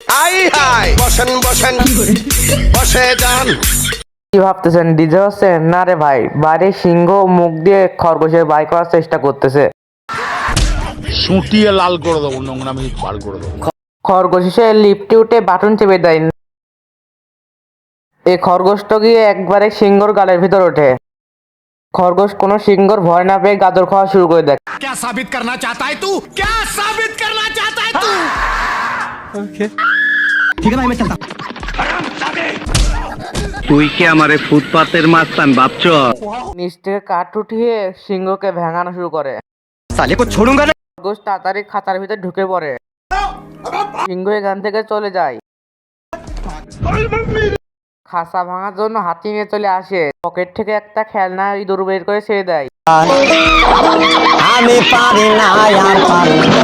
I high বসেন বসেন বসে যান। কি ভাবতেছেন ডিজে হচ্ছে? না রে ভাই, বাইরে সিংহ মুখ দিয়ে খরগোশের বাই করার চেষ্টা করতেছে। সুটিয়ে লাল করে দেবো, নোংরামি বার করে দেবো। খরগোশ এসে লিফটে উঠে বাটন চেপে দেয়। এই খরগোশটা গিয়ে একবারে সিংহর গালের ভিতর ওঠে। খরগোশ কোনো সিংহর ভয় না পেয়ে গাজর খাওয়া শুরু করে দেয়। क्या साबित करना चाहता है तू? क्या साबित करना चाहता है तू? তুই কি আমারে ফুটপাতের মাস্তান ভাবছ? নিচ থেকে কাঠ উঠিয়ে সিংহকে ভেঙানো শুরু করে। साले को छोड़ूंगा ना। খরগোশ তাড়াতাড়ি খাঁচার ভিতরে ঢুকে পড়ে। সিংহ এখান থেকে চলে যায়। খাঁচা ভাঙার জন্য হাতি নিয়ে চলে আসে। পকেট থেকে একটা খেলনা ইঁদুর বের করে ছেড়ে দেয়। আমি পারি না আর পারি না।